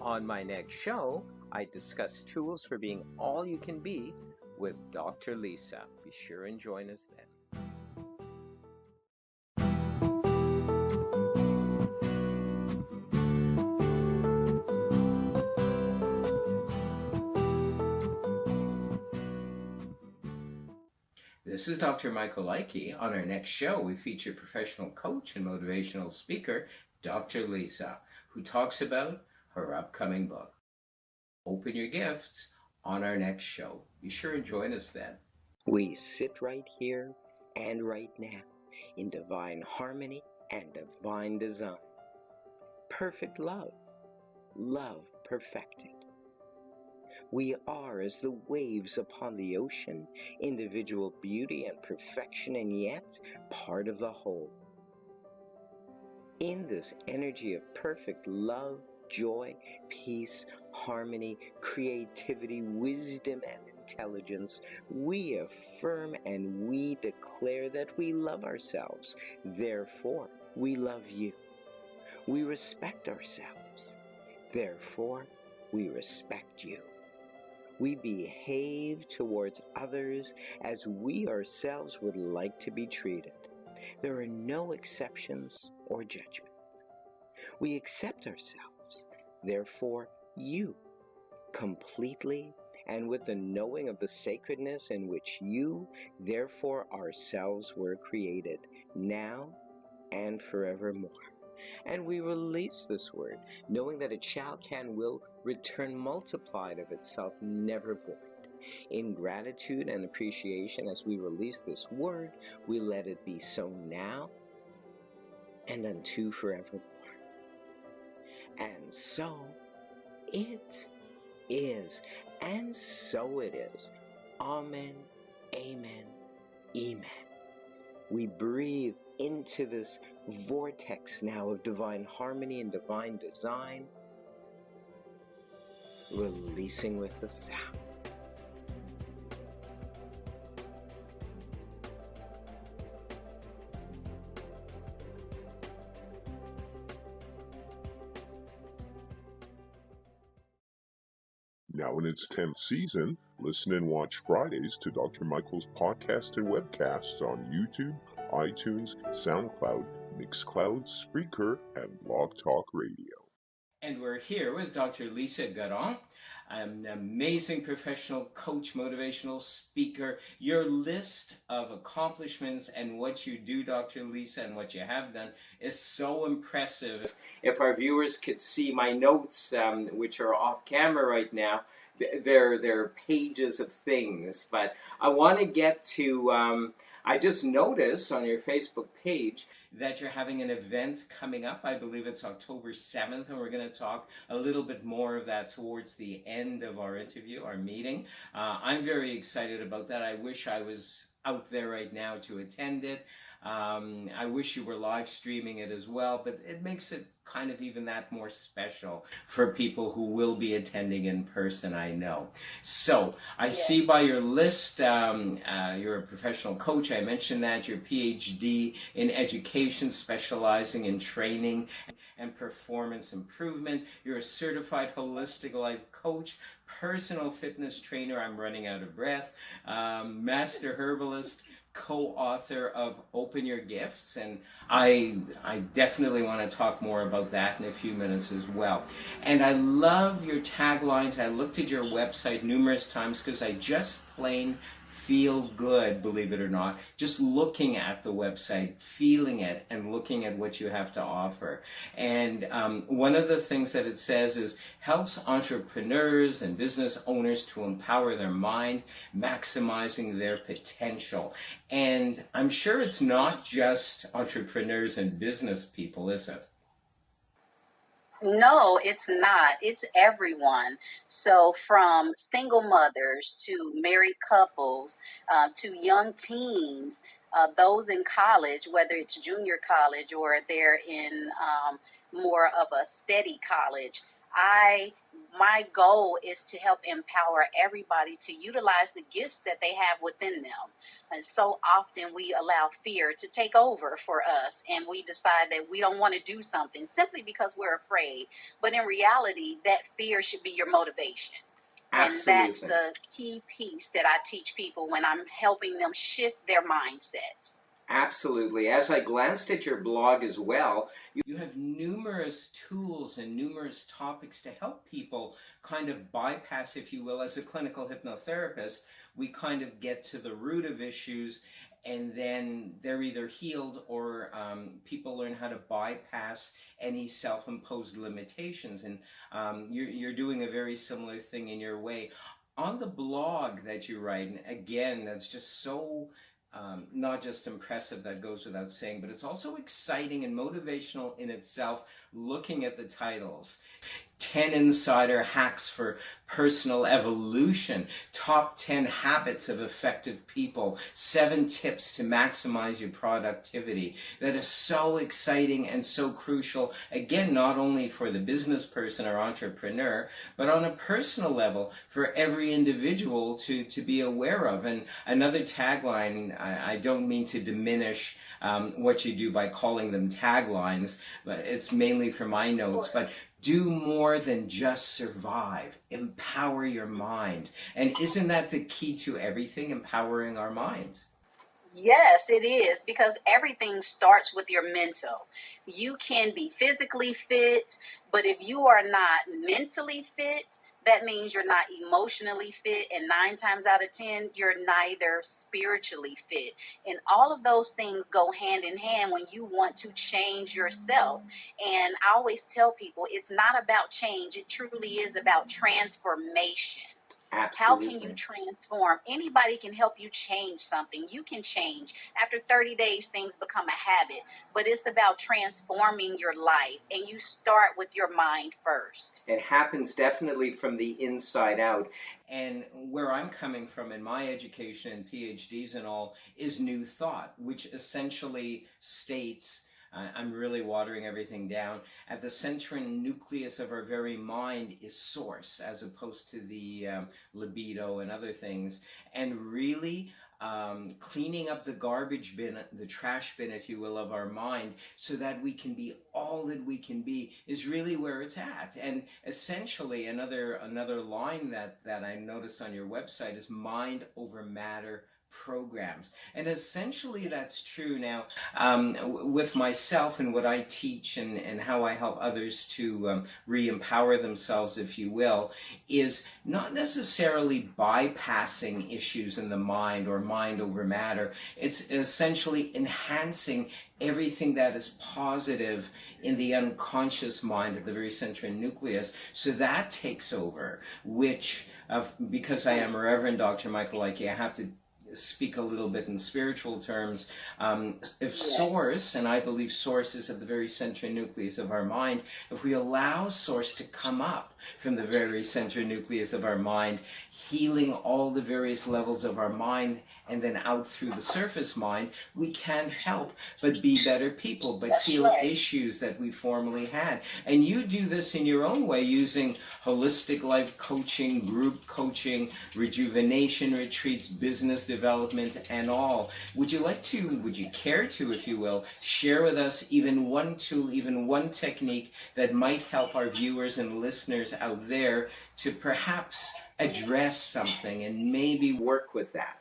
On my next show, I discuss tools for being all you can be with Dr. Lisa. Be sure and join us then. This is Dr. Michael Leike. On our next show, we feature professional coach and motivational speaker, Dr. Lisa, who talks about her upcoming book. Open your gifts on our next show. Be sure and join us then. We sit right here and right now in divine harmony and divine design. Perfect love, love perfected. We are as the waves upon the ocean, individual beauty and perfection, and yet part of the whole. In this energy of perfect love, joy, peace, harmony, creativity, wisdom, and intelligence, we affirm and we declare that we love ourselves. Therefore, we love you. We respect ourselves. Therefore, we respect you. We behave towards others as we ourselves would like to be treated. There are no exceptions or judgment. We accept ourselves, therefore you, completely and with the knowing of the sacredness in which you, therefore ourselves, were created, now and forevermore. And we release this word, knowing that it shall, can, will return multiplied of itself, never void. In gratitude and appreciation, as we release this word, we let it be so now and unto forevermore. And so it is, and so it is. Amen, amen, amen. We breathe into this vortex now of divine harmony and divine design, releasing with the sound. Now in its 10th season, listen and watch Fridays to Dr. Michael's podcast and webcasts on YouTube, iTunes, SoundCloud, Mixcloud, Spreaker, and Blog Talk Radio. And we're here with Dr. Lisa Guerrant, an amazing professional coach, motivational speaker. Your list of accomplishments and what you do, Dr. Lisa, and what you have done is so impressive. If our viewers could see my notes, which are off camera right now, they're pages of things. But I want to get to, I just noticed on your Facebook page that you're having an event coming up. I believe it's October 7th, and we're going to talk a little bit more of that towards the end of our interview, our meeting. I'm very excited about that. I wish I was out there right now to attend it. I wish you were live streaming it as well, but it makes it kind of even that more special for people who will be attending in person, I know. So I see by your list, you're a professional coach. I mentioned that. Your PhD in education, specializing in training and performance improvement. You're a certified holistic life coach, personal fitness trainer. I'm running out of breath. Master herbalist, co-author of Open Your Gifts, and I definitely want to talk more about that in a few minutes as well. And I love your taglines. I looked at your website numerous times because I just plain feel good, believe it or not, just looking at the website, feeling it, and looking at what you have to offer. And one of the things that it says is helps entrepreneurs and business owners to empower their mind, maximizing their potential. And I'm sure it's not just entrepreneurs and business people, is it? No, it's not. It's everyone. So from single mothers to married couples, to young teens, those in college, whether it's junior college or they're in more of a steady college, My goal is to help empower everybody to utilize the gifts that they have within them. And so often we allow fear to take over for us, and we decide that we don't want to do something simply because we're afraid. But in reality, that fear should be your motivation. And that's Absolutely. the key piece that I teach people when I'm helping them shift their mindset. Absolutely. As I glanced at your blog as well, you have numerous tools and numerous topics to help people kind of bypass, if you will, as a clinical hypnotherapist. We kind of get to the root of issues, and then they're either healed or people learn how to bypass any self-imposed limitations. And you're doing a very similar thing in your way. On the blog that you write, and again, that's just so not just impressive, that goes without saying, but it's also exciting and motivational in itself, looking at the titles. 10 Insider Hacks for Personal Evolution, Top 10 Habits of Effective People, 7 Tips to Maximize Your Productivity. That is so exciting and so crucial, again, not only for the business person or entrepreneur, but on a personal level for every individual to be aware of. And another tagline, I don't mean to diminish what you do by calling them taglines, but it's mainly for my notes, but do more than just survive. Empower your mind. And isn't that the key to everything, empowering our minds? Yes, it is, because everything starts with your mental. You can be physically fit, but if you are not mentally fit, that means you're not emotionally fit, and 9 times out of 10, you're neither spiritually fit. And all of those things go hand in hand when you want to change yourself. And I always tell people it's not about change, it truly is about transformation. How can you Absolutely. transform? Anybody can help you change something. You can change. After 30 days, things become a habit. But it's about transforming your life. And you start with your mind first. It happens definitely from the inside out. And where I'm coming from in my education and PhDs and all is New Thought, which essentially states, I'm really watering everything down, at the center and nucleus of our very mind is source, as opposed to the libido and other things. And really cleaning up the garbage bin, the trash bin, if you will, of our mind, so that we can be all that we can be, is really where it's at. And essentially, another line that I noticed on your website is mind over matter programs. And essentially that's true. Now, with myself and what I teach and how I help others to re-empower themselves, if you will, is not necessarily bypassing issues in the mind or mind over matter. It's essentially enhancing everything that is positive in the unconscious mind at the very center and nucleus, so that takes over, which, because I am a Reverend Dr. Michael Ike, I have to speak a little bit in spiritual terms. If source, and I believe source is at the very center and nucleus of our mind, if we allow source to come up from the very center and nucleus of our mind, healing all the various levels of our mind, and then out through the surface mind, we can't help but be better people, but heal issues that we formerly had. And you do this in your own way, using holistic life coaching, group coaching, rejuvenation retreats, business development, and all. Would you care to, if you will, share with us even one tool, even one technique that might help our viewers and listeners out there to perhaps address something and maybe work with that?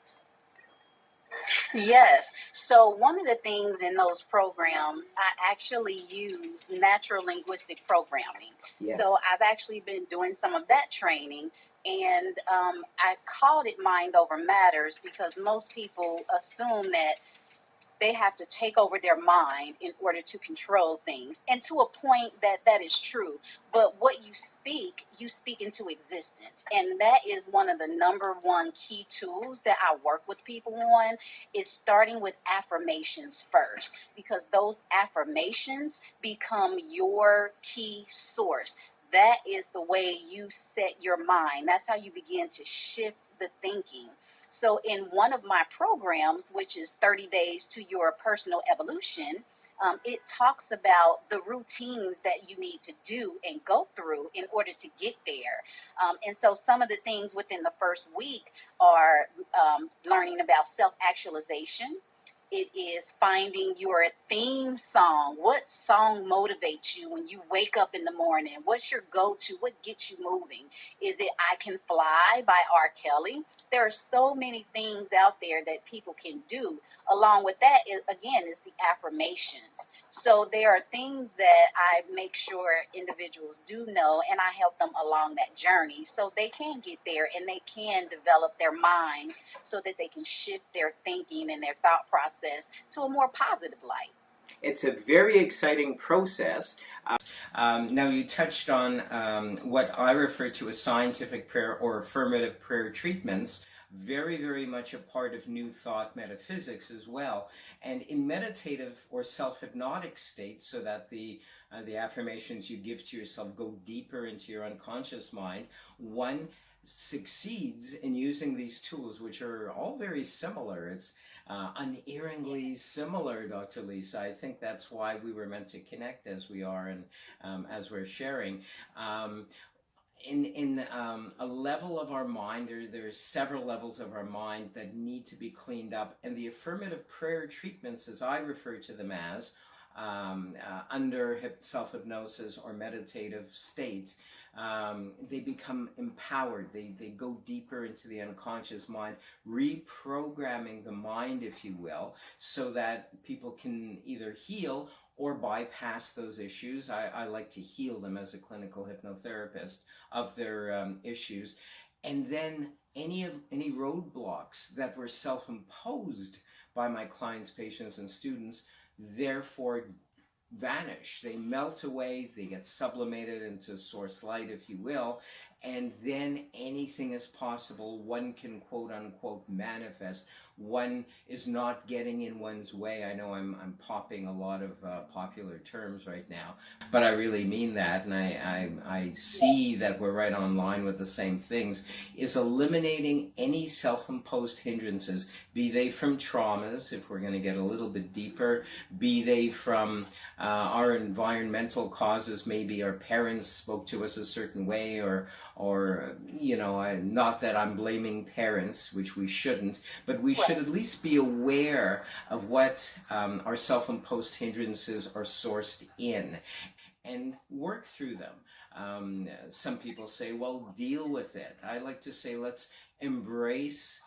Yes. So one of the things in those programs, I actually use natural linguistic programming. Yes. So I've actually been doing some of that training, and I called it Mind Over Matters because most people assume that they have to take over their mind in order to control things. And to a point that is true. But what you speak into existence. And that is one of the number one key tools that I work with people on, is starting with affirmations first. Because those affirmations become your key source. That is the way you set your mind. That's how you begin to shift the thinking. So in one of my programs, which is 30 Days to Your Personal Evolution, it talks about the routines that you need to do and go through in order to get there. And so some of the things within the first week are learning about self-actualization. It is finding your theme song. What song motivates you when you wake up in the morning? What's your go-to? What gets you moving? Is it I Can Fly by R. Kelly? There are so many things out there that people can do. Along with that, again, is the affirmations. So there are things that I make sure individuals do know, and I help them along that journey so they can get there and they can develop their minds so that they can shift their thinking and their thought process to a more positive light. It's a very exciting process. Now you touched on what I refer to as scientific prayer or affirmative prayer treatments. Very, very much a part of New Thought metaphysics as well. And in meditative or self-hypnotic states, so that the affirmations you give to yourself go deeper into your unconscious mind, one succeeds in using these tools, which are all very similar. It's unerringly similar, Dr. Lisa. I think that's why we were meant to connect as we are and as we're sharing. In a level of our mind, there's several levels of our mind that need to be cleaned up, and the affirmative prayer treatments, as I refer to them as, under self-hypnosis or meditative states, they become empowered. They go deeper into the unconscious mind, reprogramming the mind, if you will, so that people can either heal or bypass those issues. I like to heal them as a clinical hypnotherapist of their issues. And then any roadblocks that were self-imposed by my clients, patients, and students, therefore vanish. They melt away, they get sublimated into source light, if you will, and then anything is possible. One can quote unquote manifest. One is not getting in one's way. I know I'm popping a lot of popular terms right now, but I really mean that, and I see that we're right on line with the same things, is eliminating any self-imposed hindrances, be they from traumas, if we're going to get a little bit deeper, be they from our environmental causes. Maybe our parents spoke to us a certain way, or you know, not that I'm blaming parents, which we shouldn't, but we should at least be aware of what our self-imposed hindrances are sourced in and work through them. Some people say, well, deal with it. I like to say, let's embrace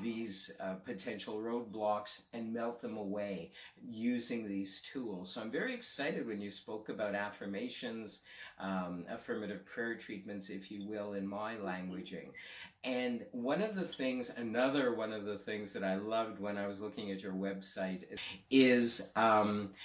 these potential roadblocks and melt them away using these tools. So I'm very excited when you spoke about affirmations, affirmative prayer treatments, if you will, in my languaging. And another one of the things that I loved when I was looking at your website is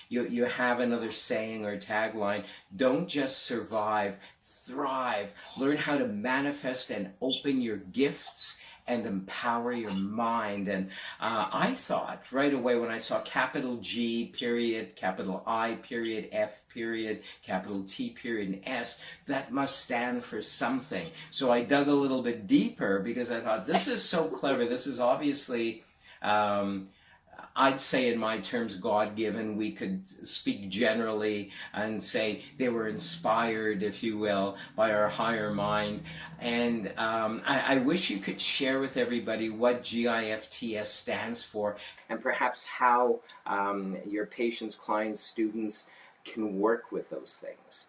you have another saying or tagline: don't just survive, thrive. Learn how to manifest and open your gifts and empower your mind. And I thought right away when I saw capital G period, capital I period, F period, capital T period, and S, that must stand for something. So I dug a little bit deeper because I thought, this is so clever. This is obviously, I'd say in my terms, God-given. We could speak generally and say they were inspired, if you will, by our higher mind. And I wish you could share with everybody what GIFTS stands for, and perhaps how your patients, clients, students can work with those things.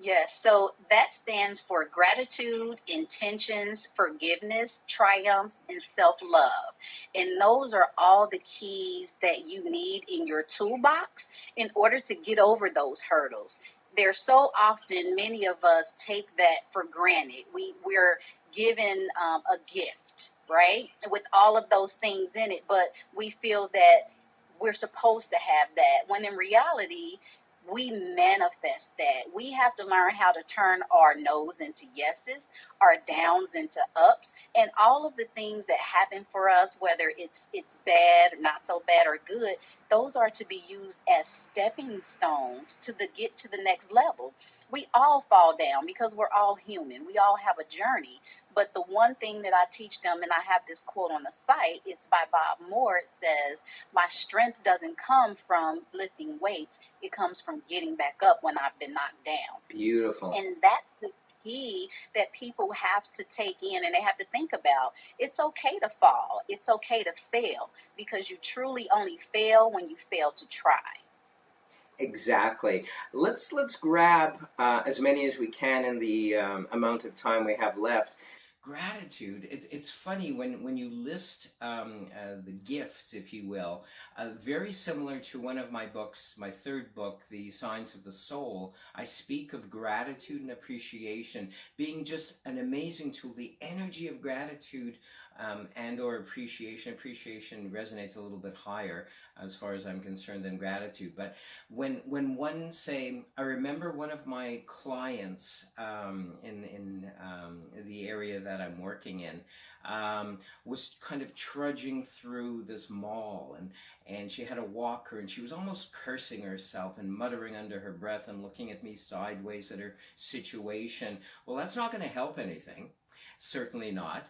Yes, so that stands for gratitude, intentions, forgiveness, triumphs, and self-love. And those are all the keys that you need in your toolbox in order to get over those hurdles. There's so often, many of us take that for granted. We're given a gift, right, with all of those things in it, but we feel that we're supposed to have that, when in reality, we manifest that. We have to learn how to turn our no's into yeses, our downs into ups, and all of the things that happen for us, whether it's bad, not so bad, or good, those are to be used as stepping stones to get to the next level. We all fall down because we're all human. We all have a journey. But the one thing that I teach them, and I have this quote on the site, it's by Bob Moore. It says, my strength doesn't come from lifting weights. It comes from getting back up when I've been knocked down. Beautiful. And that's the key that people have to take in, and they have to think about. It's okay to fall. It's okay to fail, because you truly only fail when you fail to try. Exactly. Let's grab as many as we can in the amount of time we have left. Gratitude. It's funny when you list the gifts, if you will, very similar to one of my books, my third book, The Signs of the Soul. I speak of gratitude and appreciation being just an amazing tool. The energy of gratitude and or appreciation. Appreciation resonates a little bit higher as far as I'm concerned than gratitude. But when one say, I remember one of my clients in the area that I'm working in was kind of trudging through this mall, and she had a walker, and she was almost cursing herself and muttering under her breath and looking at me sideways at her situation. Well, that's not going to help anything. Certainly not.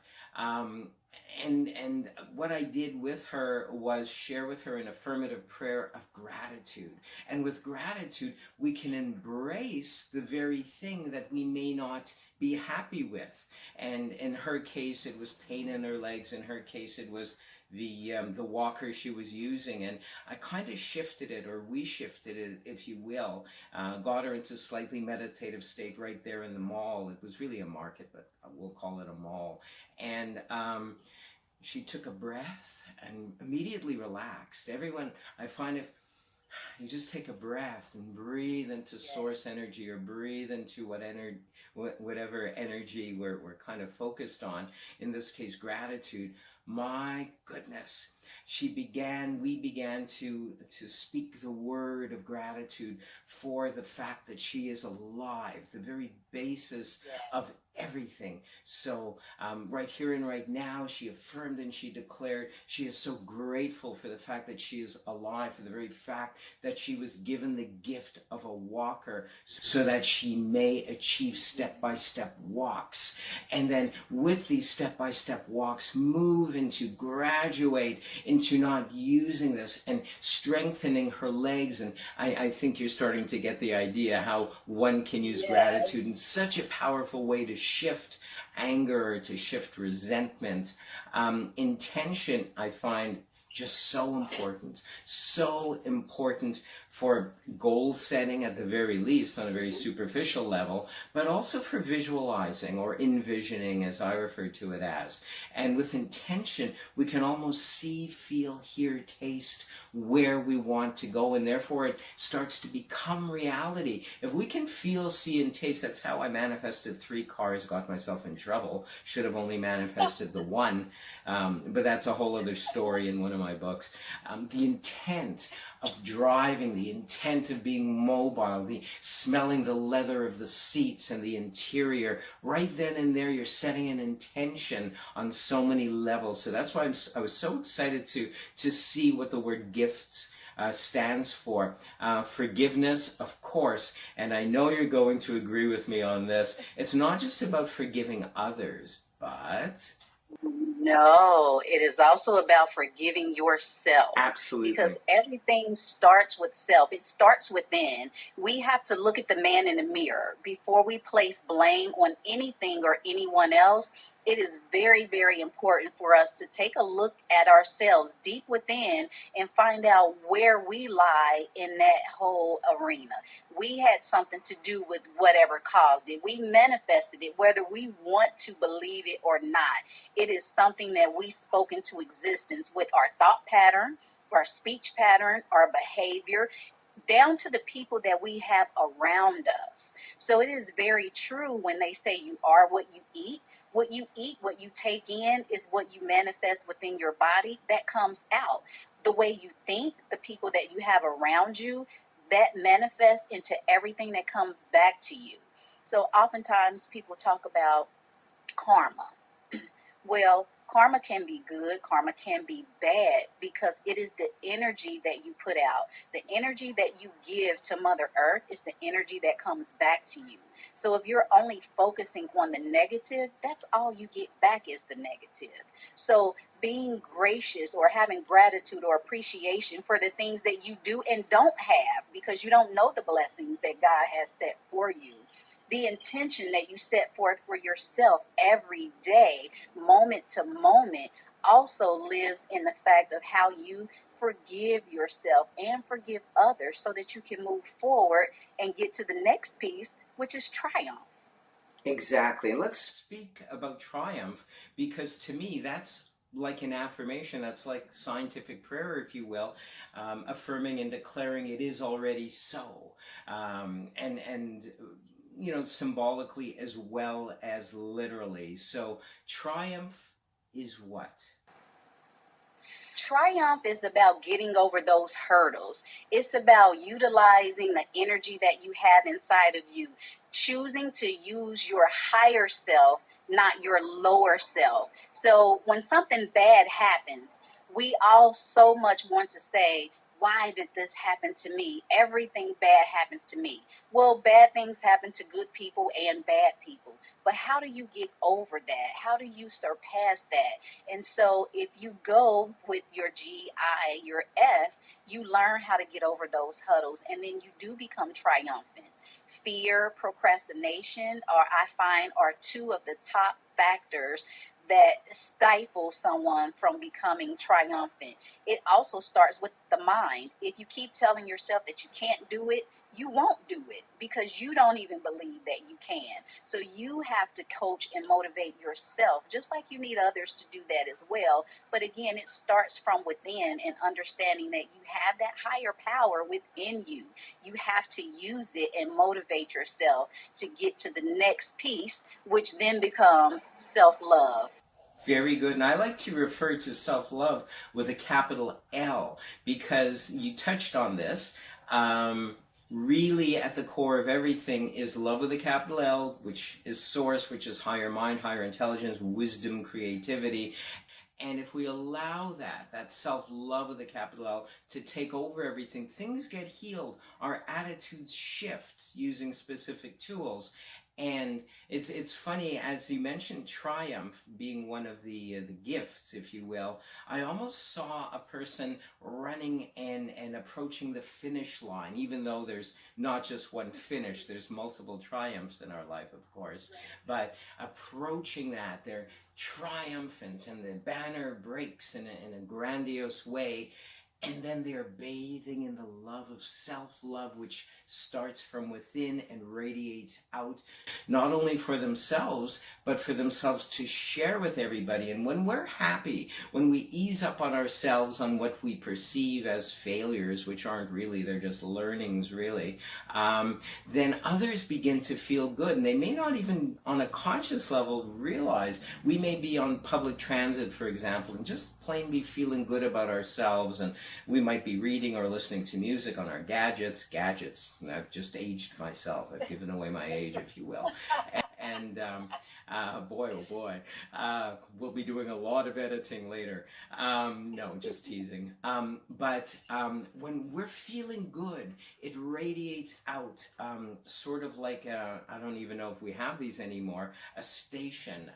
And what I did with her was share with her an affirmative prayer of gratitude. And with gratitude, we can embrace the very thing that we may not be happy with. And in her case, it was pain in her legs. In her case, it was the walker she was using, and I kind of shifted it, or we shifted it, if you will, got her into a slightly meditative state right there in the mall. It was really a market, but we'll call it a mall. And she took a breath and immediately relaxed. Everyone, I find, if you just take a breath and breathe into source energy, or breathe into whatever energy we're kind of focused on, in this case gratitude, my goodness, we began to speak the word of gratitude for the fact that she is alive, the very basis of everything. So right here and right now, she affirmed and she declared she is so grateful for the fact that she is alive, for the very fact that she was given the gift of a walker so that she may achieve step-by-step walks. And then with these step-by-step walks, move into, graduate into not using this and strengthening her legs. And I think you're starting to get the idea how one can use gratitude in such a powerful way to shift anger, to shift resentment. Intention, I find, just so important for goal setting at the very least on a very superficial level, but also for visualizing or envisioning, as I refer to it as. And with intention, we can almost see, feel, hear, taste where we want to go, and therefore it starts to become reality. If we can feel, see, and taste, that's how I manifested 3 cars, got myself in trouble. Should have only manifested the one, but that's a whole other story in one of my books. The intent of driving, the intent of being mobile, the smelling the leather of the seats and the interior, right then and there you're setting an intention on so many levels. So that's why I was so excited to see what the word gifts stands for. Forgiveness, of course, and I know you're going to agree with me on this. It's not just about forgiving others, but... No, it is also about forgiving yourself. Absolutely. Because everything starts with self. It starts within. We have to look at the man in the mirror before we place blame on anything or anyone else. It is very, very important for us to take a look at ourselves deep within and find out where we lie in that whole arena. We had something to do with whatever caused it. We manifested it, whether we want to believe it or not. It is something that we spoke into existence with our thought pattern, our speech pattern, our behavior, down to the people that we have around us. So it is very true when they say you are what you eat. What you eat, what you take in is what you manifest within your body. That comes out. The way you think, the people that you have around you, that manifests into everything that comes back to you. So oftentimes people talk about karma. Well, karma can be good, karma can be bad, because it is the energy that you put out. The energy that you give to Mother Earth is the energy that comes back to you. So if you're only focusing on the negative, that's all you get back is the negative. So being gracious or having gratitude or appreciation for the things that you do and don't have, because you don't know the blessings that God has set for you. The intention that you set forth for yourself every day, moment to moment, also lives in the fact of how you forgive yourself and forgive others so that you can move forward and get to the next piece, which is triumph. Exactly. And let's speak about triumph, because to me, that's like an affirmation. That's like scientific prayer, if you will, affirming and declaring it is already so. And symbolically as well as literally. So triumph is what? Triumph is about getting over those hurdles. It's about utilizing the energy that you have inside of you, choosing to use your higher self, not your lower self. So when something bad happens, we all so much want to say, why did this happen to me? Everything bad happens to me. Well, bad things happen to good people and bad people. But how do you get over that? How do you surpass that? And so if you go with your G-I, your F, you learn how to get over those hurdles, and then you do become triumphant. Fear, procrastination, I find are two of the top factors that stifle someone from becoming triumphant. It also starts with the mind. If you keep telling yourself that you can't do it, you won't do it because you don't even believe that you can. So you have to coach and motivate yourself, just like you need others to do that as well. But again, it starts from within and understanding that you have that higher power within you. You have to use it and motivate yourself to get to the next piece, which then becomes self-love. Very good. And I like to refer to self-love with a capital L, because you touched on this. Really at the core of everything is love with a capital L, which is source, which is higher mind, higher intelligence, wisdom, creativity. And if we allow that self-love with a capital L to take over everything, things get healed. Our attitudes shift using specific tools. And it's funny, as you mentioned, triumph being one of the gifts, if you will. I almost saw a person running and approaching the finish line, even though there's not just one finish. There's multiple triumphs in our life, of course. But approaching that, they're triumphant, and the banner breaks in a grandiose way. And then they're bathing in the love of self-love, which starts from within and radiates out, not only for themselves, but for themselves to share with everybody. And when we're happy, when we ease up on ourselves on what we perceive as failures, which aren't really, they're just learnings really, then others begin to feel good. And they may not even on a conscious level realize. We may be on public transit, for example, and just plain be feeling good about ourselves, and we might be reading or listening to music on our gadgets. And I've just aged myself. I've given away my age, if you will. And boy, oh boy, we'll be doing a lot of editing later. No, just teasing. But when we're feeling good, it radiates out, sort of like I don't even know if we have these anymore, a station,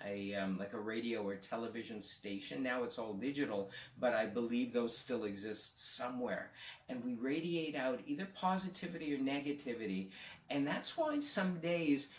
like a radio or television station. Now it's all digital, but I believe those still exist somewhere. And we radiate out either positivity or negativity. And that's why some days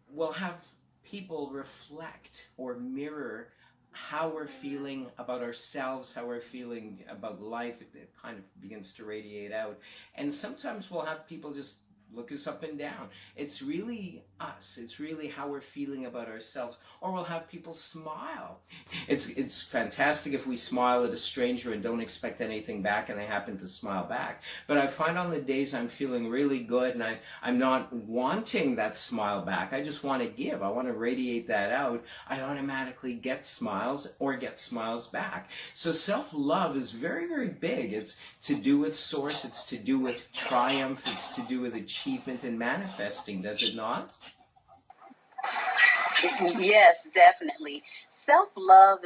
we'll have people reflect or mirror how we're feeling about ourselves, how we're feeling about life. It kind of begins to radiate out. And sometimes we'll have people just look us up and down. It's really us. It's really how we're feeling about ourselves. Or we'll have people smile. It's fantastic if we smile at a stranger and don't expect anything back and they happen to smile back. But I find on the days I'm feeling really good and I'm not wanting that smile back, I just want to give. I want to radiate that out. I automatically get smiles or get smiles back. So self-love is very, very big. It's to do with source. It's to do with triumph. It's to do with achievement and manifesting, does it not? Yes, definitely. self-love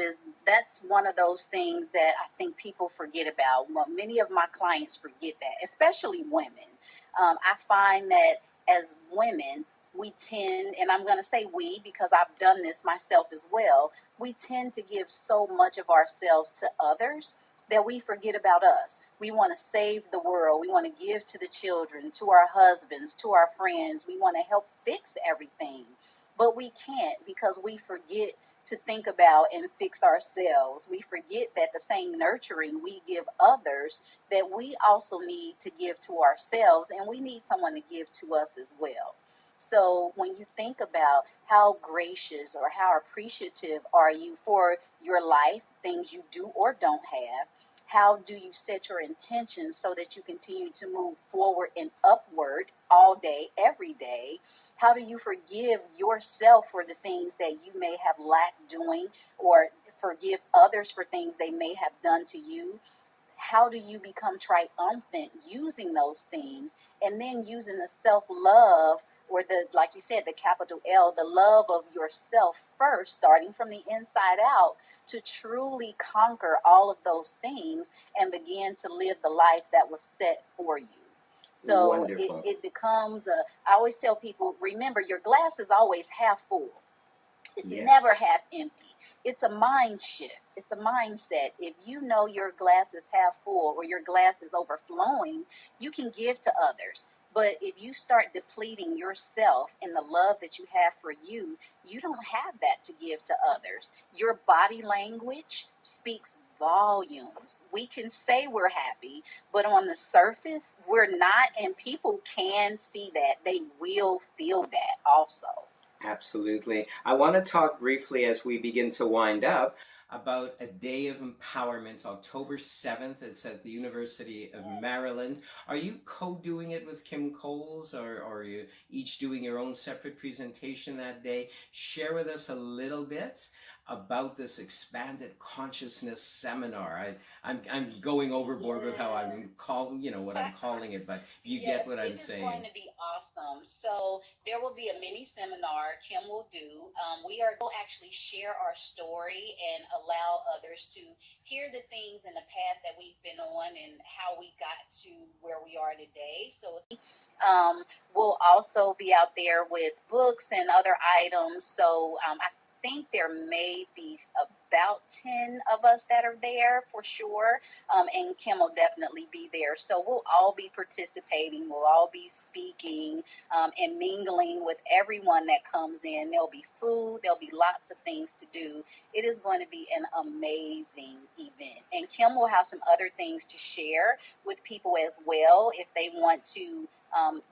that's one of those things that I think people forget about. Well, many of my clients forget that, especially women. I find that as women, we tend, and I'm going to say we because I've done this myself as well, we tend to give so much of ourselves to others that we forget about us. We want to save the world. We want to give to the children, to our husbands, to our friends. We want to help fix everything. But we can't because we forget to think about and fix ourselves. We forget that the same nurturing we give others, that we also need to give to ourselves, and we need someone to give to us as well. So when you think about how gracious or how appreciative are you for your life, things you do or don't have, how do you set your intentions so that you continue to move forward and upward all day, every day? How do you forgive yourself for the things that you may have lacked doing, or forgive others for things they may have done to you? How do you become triumphant using those things, and then using the self-love, or like you said, the capital L, the love of yourself first, starting from the inside out, to truly conquer all of those things and begin to live the life that was set for you. So it becomes I always tell people, remember, your glass is always half full. It's never half empty. It's a mind shift. It's a mindset. If you know your glass is half full or your glass is overflowing, you can give to others. But if you start depleting yourself in the love that you have for you, you don't have that to give to others. Your body language speaks volumes. We can say we're happy, but on the surface, we're not, and people can see that. They will feel that also. Absolutely. I want to talk briefly as we begin to wind up about a day of empowerment, October 7th. It's at the University of Maryland. Are you co-doing it with Kim Coles, or are you each doing your own separate presentation that day? Share with us a little bit about this expanded consciousness seminar. I'm going overboard with how I'm calling, what I'm calling it, but you get what I'm saying. It is going to be awesome. So there will be a mini seminar Kim will do. We will actually share our story and allow others to hear the things and the path that we've been on and how we got to where we are today. So we'll also be out there with books and other items. So I think there may be about 10 of us that are there for sure, and Kim will definitely be there. So we'll all be participating, we'll all be speaking and mingling with everyone that comes in. There'll be food, there'll be lots of things to do. It is going to be an amazing event, and Kim will have some other things to share with people as well if they want to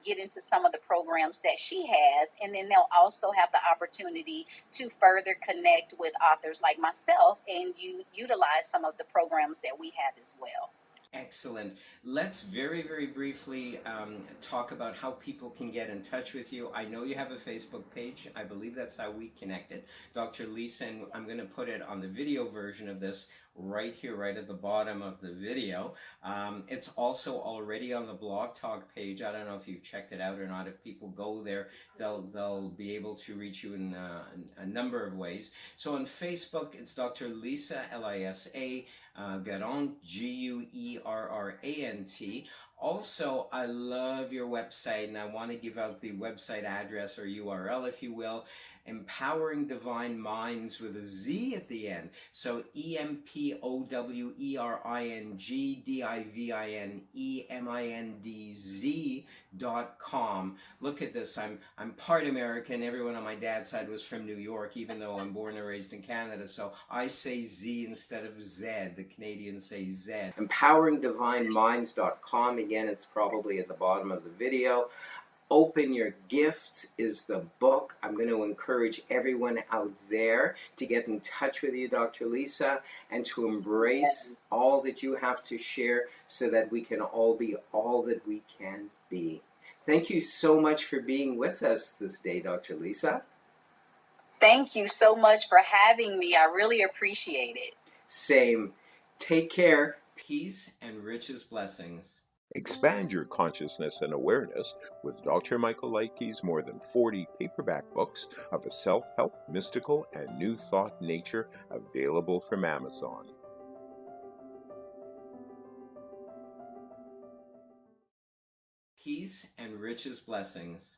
get into some of the programs that she has, and then they'll also have the opportunity to further connect with authors like myself and utilize some of the programs that we have as well. Excellent. Let's very, very briefly talk about how people can get in touch with you. I know you have a Facebook page. I believe that's how we connected. Dr. Lisa, and I'm going to put it on the video version of this right here, right at the bottom of the video. It's also already on the Blog Talk page. I don't know if you've checked it out or not. If people go there, they'll be able to reach you in a number of ways. So on Facebook, it's Dr. Lisa, Lisa, Guerrant, Guerrant. Also, I love your website, and I want to give out the website address or URL, if you will. Empowering Divine Minds with a Z at the end. So EMPOWERINGDIVINEMINDZ.com. Look at this. I'm part American. Everyone on my dad's side was from New York, even though I'm born and raised in Canada. So I say Z instead of Z. The Canadians say Z. EmpoweringDivineMinds.com. Again, it's probably at the bottom of the video. Open Your Gift is the book. I'm going to encourage everyone out there to get in touch with you, Dr. Lisa, and to embrace all that you have to share so that we can all be all that we can be. Thank you so much for being with us this day, Dr. Lisa. Thank you so much for having me. I really appreciate it. Same. Take care. Peace and richest blessings. Expand your consciousness and awareness with Dr. Michael Leikke's more than 40 paperback books of a self-help, mystical, and New Thought nature, available from Amazon. Peace and richest blessings.